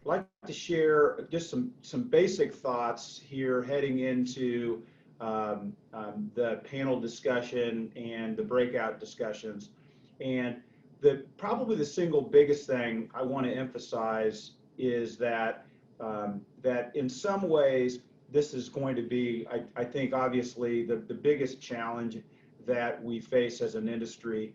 I'd like to share just some basic thoughts here heading into the panel discussion and the breakout discussions. And probably the single biggest thing I want to emphasize is that that in some ways this is going to be, I think, obviously the biggest challenge that we face as an industry,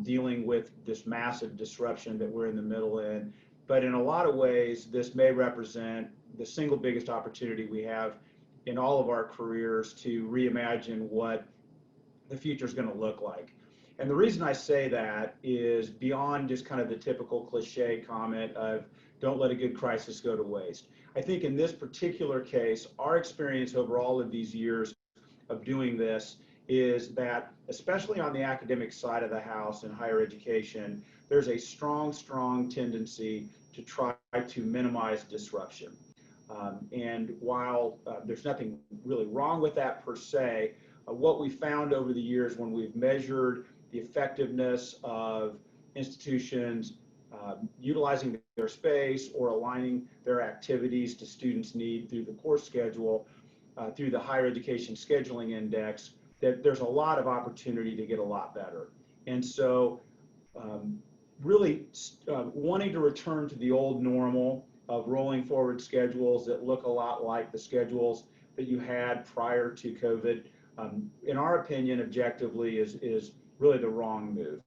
dealing with this massive disruption that we're in the middle in. But in a lot of ways, this may represent the single biggest opportunity we have in all of our careers to reimagine what the future is going to look like. And the reason I say that is beyond just kind of the typical cliche comment of don't let a good crisis go to waste. I think in this particular case, our experience over all of these years of doing this is that, especially on the academic side of the house in higher education, there's a strong tendency to try to minimize disruption. And while there's nothing really wrong with that per se, what we found over the years when we've measured the effectiveness of institutions utilizing their space or aligning their activities to students' need through the course schedule, through the higher education scheduling index, that there's a lot of opportunity to get a lot better. And so really wanting to return to the old normal of rolling forward schedules that look a lot like the schedules that you had prior to COVID, in our opinion, objectively, is really the wrong move.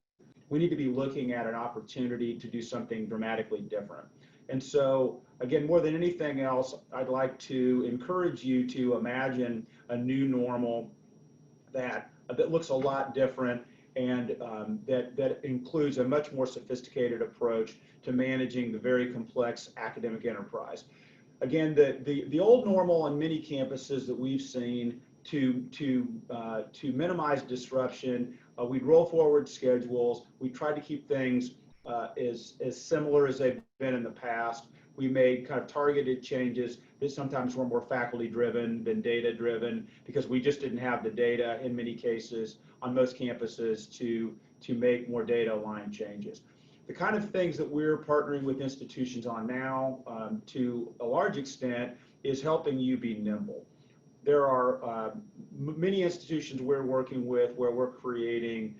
We need to be looking at an opportunity to do something dramatically different. And so, again, more than anything else, I'd like to encourage you to imagine a new normal that looks a lot different and that includes a much more sophisticated approach to managing the very complex academic enterprise. Again, the old normal on many campuses that we've seen to minimize disruption, we'd roll forward schedules. We tried to keep things as similar as they've been in the past. We made kind of targeted changes that sometimes were more faculty driven than data driven because we just didn't have the data in many cases on most campuses to make more data aligned changes. The kind of things that we're partnering with institutions on now, to a large extent, is helping you be nimble. There are many institutions we're working with where we're creating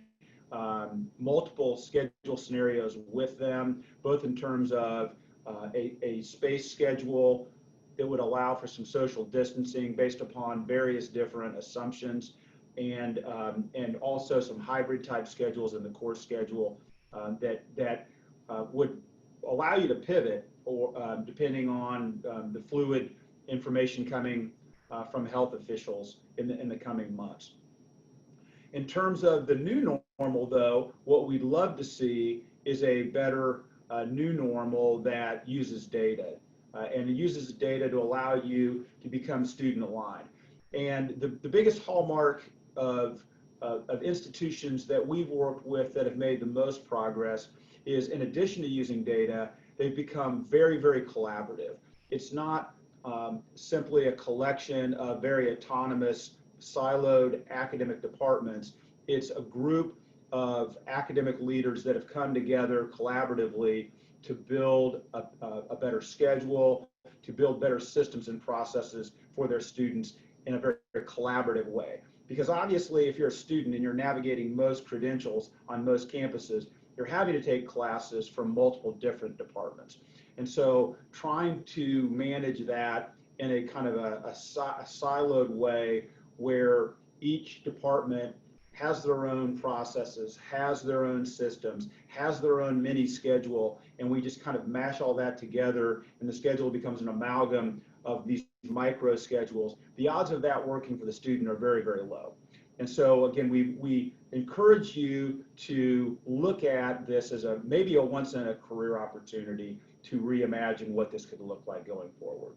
multiple schedule scenarios with them, both in terms of a space schedule that would allow for some social distancing based upon various different assumptions, and also some hybrid type schedules in the course schedule that would allow you to pivot or depending on the fluid information coming from health officials in the coming months. In terms of the new normal, though, what we'd love to see is a better new normal that uses data. And it uses data to allow you to become student aligned. And the biggest hallmark of institutions that we've worked with that have made the most progress is, in addition to using data, they've become very collaborative. It's not simply a collection of very autonomous, siloed academic departments. It's a group of academic leaders that have come together collaboratively to build a better schedule, to build better systems and processes for their students in a very collaborative way. Because obviously, if you're a student and you're navigating most credentials on most campuses, you're having to take classes from multiple different departments. And so trying to manage that in a kind of a siloed way where each department has their own processes, has their own systems, has their own mini schedule, and we just kind of mash all that together and the schedule becomes an amalgam of these micro schedules. The odds of that working for the student are very low. And so again, we encourage you to look at this as maybe a once in a career opportunity to reimagine what this could look like going forward.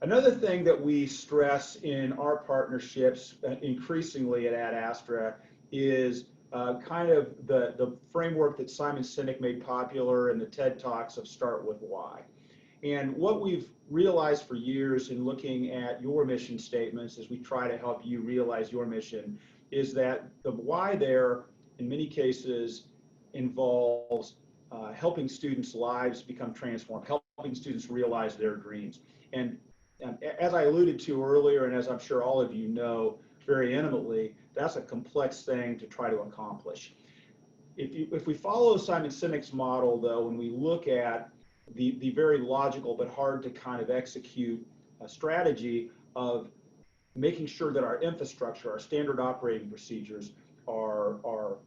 Another thing that we stress in our partnerships increasingly at Ad Astra is kind of the framework that Simon Sinek made popular in the TED Talks of Start With Why. And what we've realized for years in looking at your mission statements as we try to help you realize your mission is that the why there in many cases involves helping students' lives become transformed, helping students realize their dreams. And as I alluded to earlier, and as I'm sure all of you know very intimately, that's a complex thing to try to accomplish. If we follow Simon Sinek's model, though, when we look at the very logical but hard to kind of execute strategy of making sure that our infrastructure, our standard operating procedures, our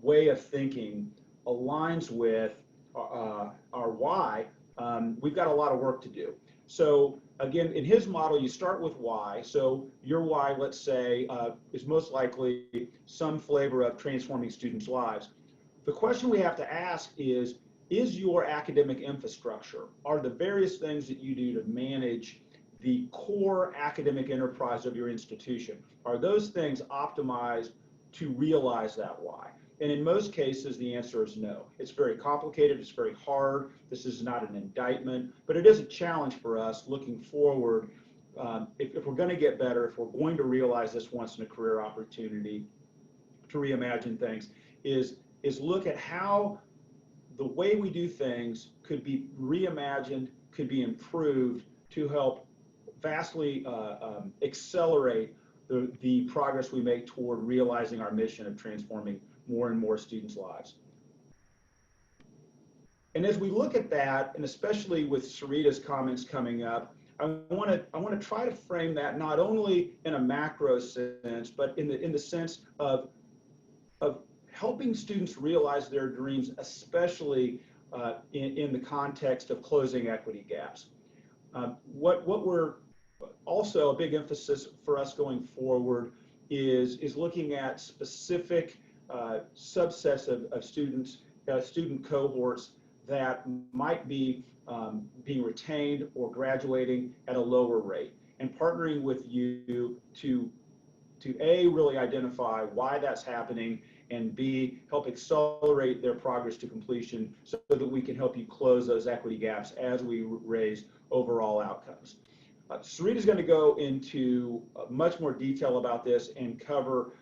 way of thinking aligns with our why, we've got a lot of work to do. So again, in his model, you start with why. So your why, let's say, is most likely some flavor of transforming students' lives. The question we have to ask is your academic infrastructure, are the various things that you do to manage the core academic enterprise of your institution, are those things optimized to realize that why? And in most cases, the answer is no. It's very complicated, it's very hard. This is not an indictment, but it is a challenge for us looking forward. If we're going to get better, if we're going to realize this once in a career opportunity to reimagine things, is look at how the way we do things could be reimagined, could be improved to help vastly accelerate the progress we make toward realizing our mission of transforming more and more students' lives. And as we look at that, and especially with Sarita's comments coming up, I want to try to frame that not only in a macro sense, but in the sense of helping students realize their dreams, especially in the context of closing equity gaps. What we're also a big emphasis for us going forward is looking at specific subsets of students, student cohorts that might be being retained or graduating at a lower rate, and partnering with you to A, really identify why that's happening, and B, help accelerate their progress to completion so that we can help you close those equity gaps as we raise overall outcomes. Sarita's going to go into much more detail about this and cover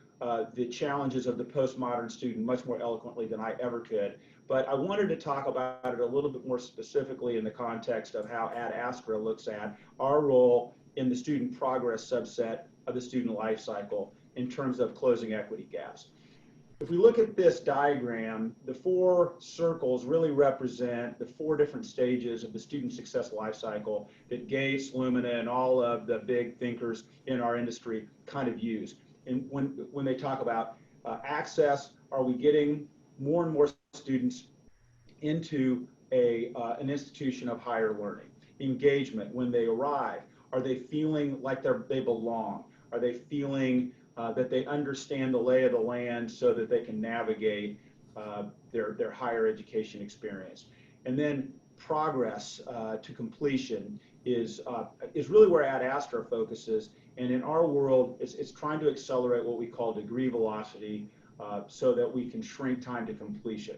the challenges of the postmodern student much more eloquently than I ever could. But I wanted to talk about it a little bit more specifically in the context of how Ad Astra looks at our role in the student progress subset of the student life cycle in terms of closing equity gaps. If we look at this diagram, the four circles really represent the four different stages of the student success life cycle that Gates, Lumina, and all of the big thinkers in our industry kind of use. And when they talk about access, are we getting more and more students into an institution of higher learning? Engagement, when they arrive, are they feeling like they belong? Are they feeling that they understand the lay of the land so that they can navigate their higher education experience? And then progress to completion is really where Ad Astra focuses. And in our world, it's trying to accelerate what we call degree velocity so that we can shrink time to completion.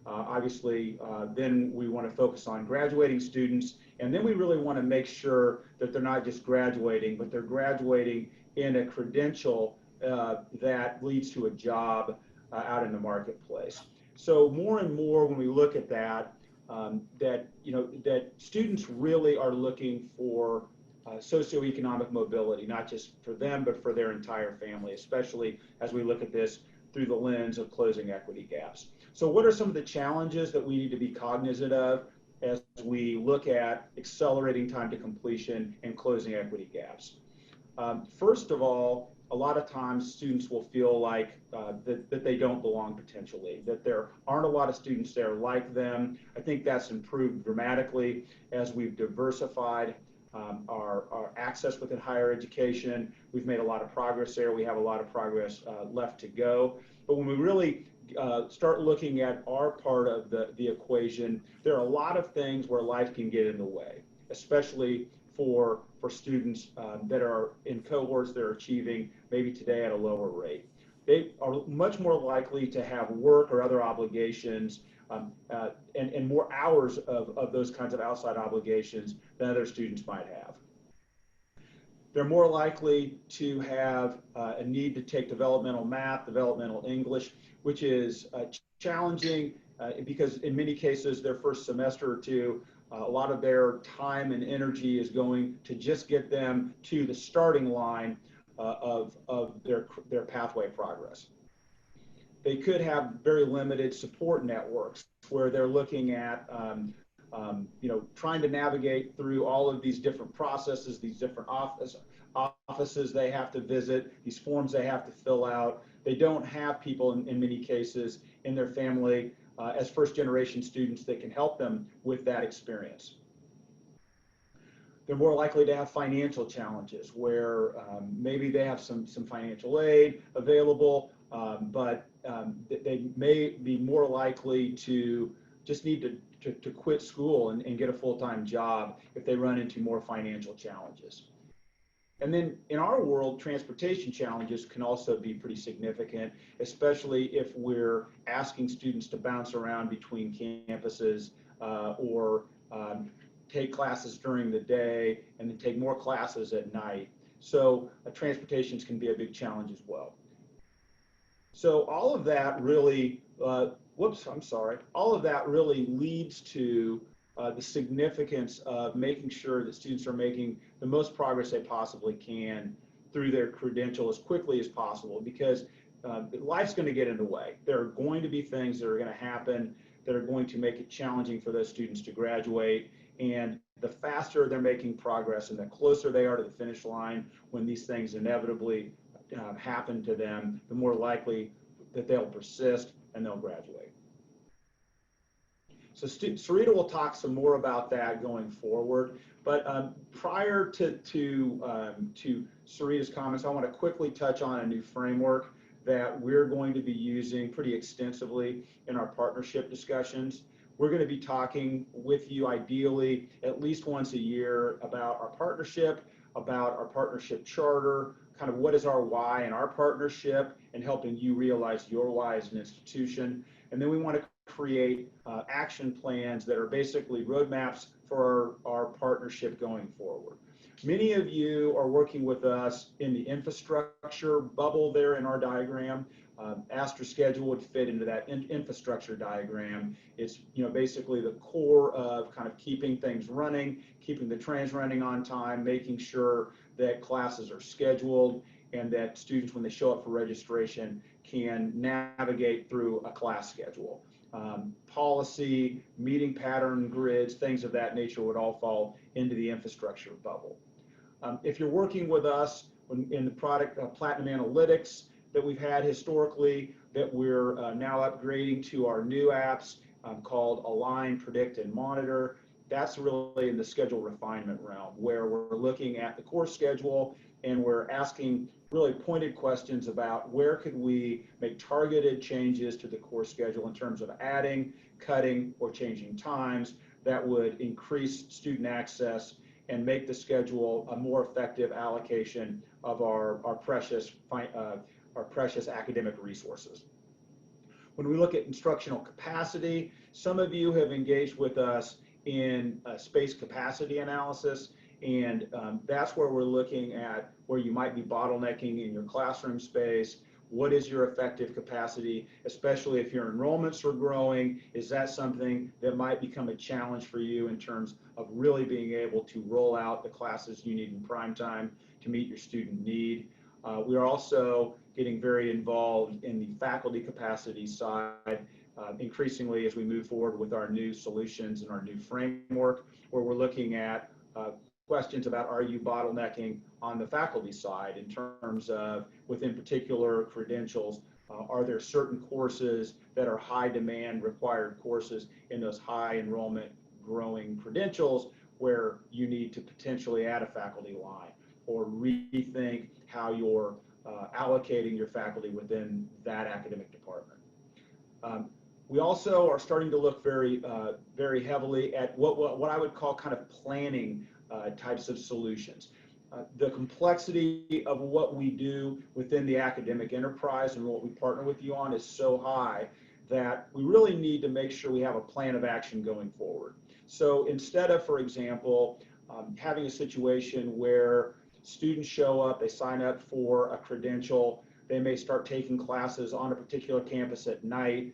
Obviously, then we want to focus on graduating students, and then we really want to make sure that they're not just graduating, but they're graduating in a credential that leads to a job out in the marketplace. So more and more when we look at that, that students really are looking for socioeconomic mobility, not just for them, but for their entire family, especially as we look at this through the lens of closing equity gaps. So what are some of the challenges that we need to be cognizant of as we look at accelerating time to completion and closing equity gaps? First of all, a lot of times students will feel like that they don't belong potentially, that there aren't a lot of students there like them. I think that's improved dramatically as we've diversified our access within higher education. We've made a lot of progress there. We have a lot of progress left to go. But when we really start looking at our part of the equation, there are a lot of things where life can get in the way, especially for students that are in cohorts that are achieving maybe today at a lower rate. They are much more likely to have work or other obligations and more hours of those kinds of outside obligations than other students might have. They're more likely to have a need to take developmental math, developmental English, which is challenging because in many cases, their first semester or two, a lot of their time and energy is going to just get them to the starting line of their pathway progress. They could have very limited support networks where they're looking at, trying to navigate through all of these different processes, these different offices they have to visit, these forms they have to fill out. They don't have people in many cases in their family as first generation students that can help them with that experience. They're more likely to have financial challenges where maybe they have some financial aid available, but they may be more likely to just need to quit school and get a full-time job if they run into more financial challenges. And then in our world, transportation challenges can also be pretty significant, especially if we're asking students to bounce around between campuses or take classes during the day and then take more classes at night. So transportations can be a big challenge as well. So all of that really, all of that really leads to the significance of making sure that students are making the most progress they possibly can through their credential as quickly as possible, because life's going to get in the way. There are going to be things that are going to happen that are going to make it challenging for those students to graduate. And the faster they're making progress and the closer they are to the finish line when these things inevitably happen to them, the more likely that they'll persist and they'll graduate. So Sarita will talk some more about that going forward. But prior to Sarita's comments, I want to quickly touch on a new framework that we're going to be using pretty extensively in our partnership discussions. We're going to be talking with you ideally at least once a year about our partnership charter, kind of what is our why in our partnership, and helping you realize your why as an institution. And then we want to create action plans that are basically roadmaps for our partnership going forward. Many of you are working with us in the infrastructure bubble there in our diagram. Astra schedule would fit into that infrastructure diagram. It's basically the core of kind of keeping things running, keeping the trains running on time, making sure that classes are scheduled, and that students, when they show up for registration, can navigate through a class schedule. Policy, meeting pattern grids, things of that nature would all fall into the infrastructure bubble. If you're working with us in the product Platinum Analytics that we've had historically, that we're now upgrading to our new apps called Align, Predict, and Monitor, that's really in the schedule refinement realm, where we're looking at the course schedule and we're asking really pointed questions about where could we make targeted changes to the course schedule in terms of adding, cutting, or changing times that would increase student access and make the schedule a more effective allocation of our precious academic resources. When we look at instructional capacity, some of you have engaged with us in space capacity analysis, and that's where we're looking at where you might be bottlenecking in your classroom space. What is your effective capacity, especially if your enrollments are growing? Is that something that might become a challenge for you in terms of really being able to roll out the classes you need in prime time to meet your student need? We are also getting very involved in the faculty capacity side, increasingly as we move forward with our new solutions and our new framework, where we're looking at questions about, are you bottlenecking on the faculty side in terms of, within particular credentials, are there certain courses that are high demand required courses in those high enrollment growing credentials where you need to potentially add a faculty line or rethink how you're allocating your faculty within that academic department. We also are starting to look very heavily at what I would call kind of planning types of solutions. The complexity of what we do within the academic enterprise and what we partner with you on is so high that we really need to make sure we have a plan of action going forward. So instead of, for example, having a situation where students show up, they sign up for a credential, they may start taking classes on a particular campus at night,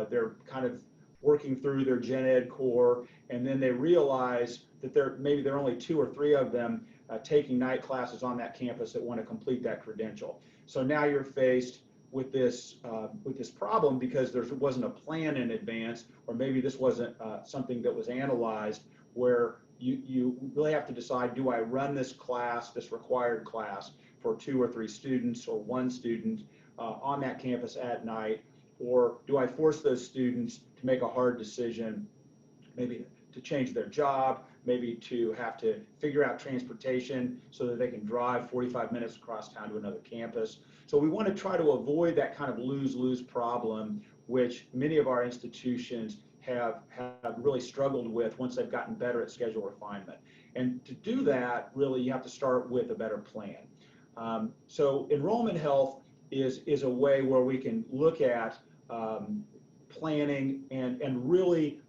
they're kind of working through their gen ed core, and then they realize that maybe there are only 2 or 3 of them taking night classes on that campus that want to complete that credential. So now you're faced with this problem because there wasn't a plan in advance, or maybe this wasn't something that was analyzed, where you really have to decide, do I run this class, this required class, for 2 or 3 students or 1 student on that campus at night, or do I force those students to make a hard decision, maybe to change their job, maybe to have to figure out transportation so that they can drive 45 minutes across town to another campus. So we want to try to avoid that kind of lose-lose problem, which many of our institutions have really struggled with once they've gotten better at schedule refinement. And to do that, really, you have to start with a better plan. So enrollment health is a way where we can look at planning and really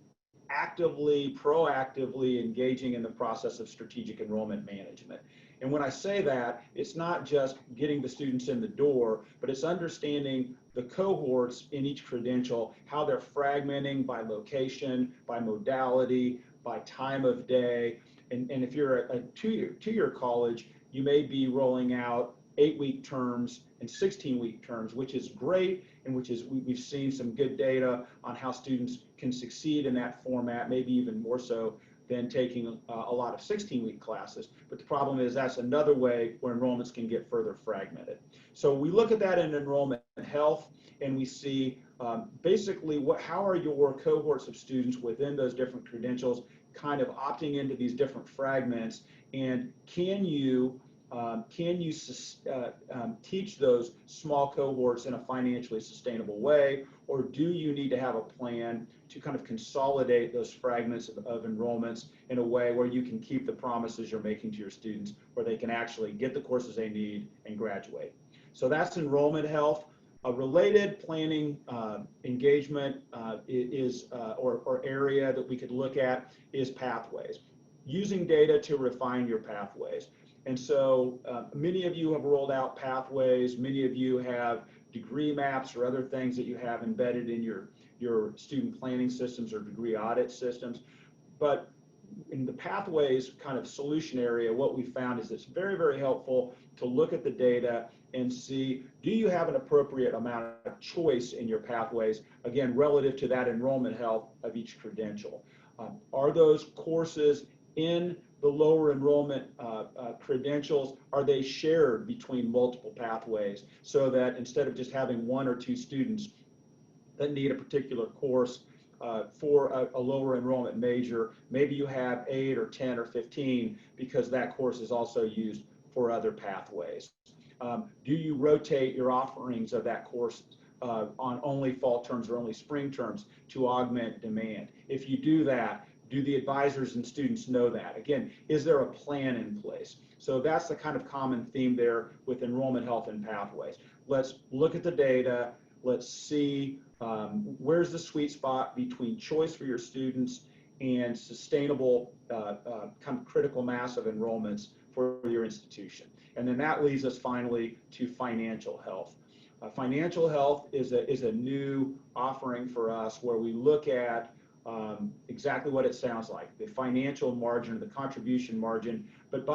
actively, proactively engaging in the process of strategic enrollment management. And when I say that, it's not just getting the students in the door, but it's understanding the cohorts in each credential, how they're fragmenting by location, by modality, by time of day. And if you're a two-year college, you may be rolling out 8-week terms and 16-week terms, which is great, and which is, we've seen some good data on how students can succeed in that format, maybe even more so than taking a lot of 16-week classes. But the problem is that's another way where enrollments can get further fragmented. So we look at that in enrollment health, and we see basically how are your cohorts of students within those different credentials kind of opting into these different fragments, and can you teach those small cohorts in a financially sustainable way, or do you need to have a plan to kind of consolidate those fragments of enrollments in a way where you can keep the promises you're making to your students, where they can actually get the courses they need and graduate? So that's enrollment health. A related planning engagement or area that we could look at is pathways, using data to refine your pathways. And so many of you have rolled out pathways. Many of you have degree maps or other things that you have embedded in your student planning systems or degree audit systems. But in the pathways kind of solution area, what we found is it's very, very helpful to look at the data and see, do you have an appropriate amount of choice in your pathways, again, relative to that enrollment health of each credential? Are those courses in the lower enrollment credentials, are they shared between multiple pathways, so that instead of just having 1 or 2 students that need a particular course for a lower enrollment major, maybe you have 8 or 10 or 15 because that course is also used for other pathways? Do you rotate your offerings of that course on only fall terms or only spring terms to augment demand? If you do that, do the advisors and students know that? Again, is there a plan in place? So that's the kind of common theme there with enrollment health and pathways. Let's look at the data. Let's see where's the sweet spot between choice for your students and sustainable kind of critical mass of enrollments for your institution. And then that leads us finally to financial health. Financial health is a new offering for us, where we look at exactly what it sounds like, the financial margin, the contribution margin, but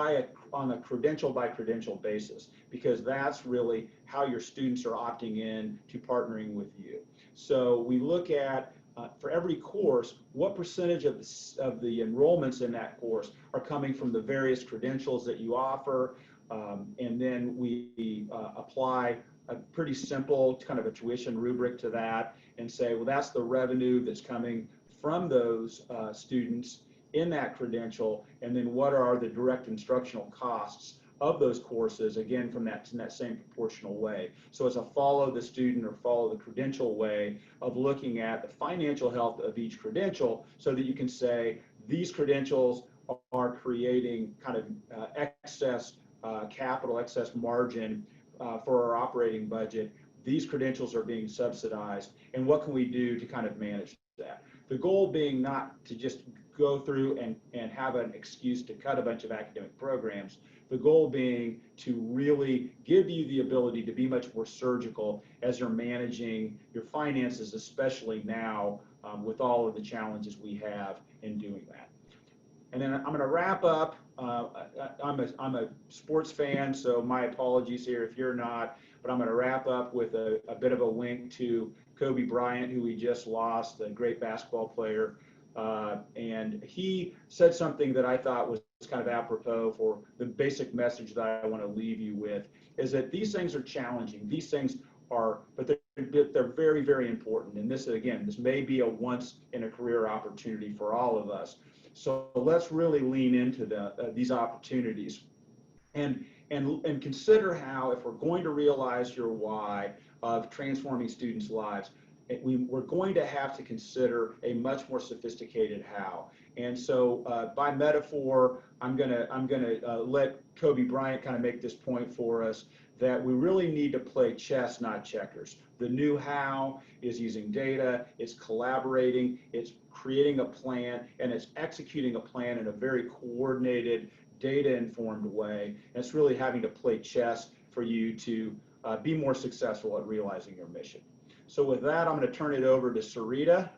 on a credential by credential basis, because that's really how your students are opting in to partnering with you. So we look at, for every course, what percentage of the enrollments in that course are coming from the various credentials that you offer, and then we apply a pretty simple kind of a tuition rubric to that and say, well, that's the revenue that's coming from those students in that credential, and then what are the direct instructional costs of those courses, again, from that in that same proportional way. So it's a follow the student or follow the credential way of looking at the financial health of each credential, so that you can say these credentials are creating kind of excess capital, excess margin for our operating budget. These credentials are being subsidized, and what can we do to kind of manage that? The goal being not to just go through and have an excuse to cut a bunch of academic programs. The goal being to really give you the ability to be much more surgical as you're managing your finances, especially now with all of the challenges we have in doing that. And then I'm going to wrap up. I'm a sports fan, so my apologies here if you're not, but I'm going to wrap up with a bit of a wink to Kobe Bryant, who we just lost, a great basketball player. And he said something that I thought was kind of apropos for the basic message that I want to leave you with, is that these things are challenging. These things are, but they're very, very important. And this, again, this may be a once in a career opportunity for all of us. So let's really lean into these opportunities and consider how, if we're going to realize your why of transforming students' lives, we're going to have to consider a much more sophisticated how. And so by metaphor, I'm gonna let Kobe Bryant kind of make this point for us, that we really need to play chess, not checkers. The new how is using data, it's collaborating, it's creating a plan, and it's executing a plan in a very coordinated, data-informed way. And it's really having to play chess for you to be more successful at realizing your mission. So with that, I'm going to turn it over to Sarita.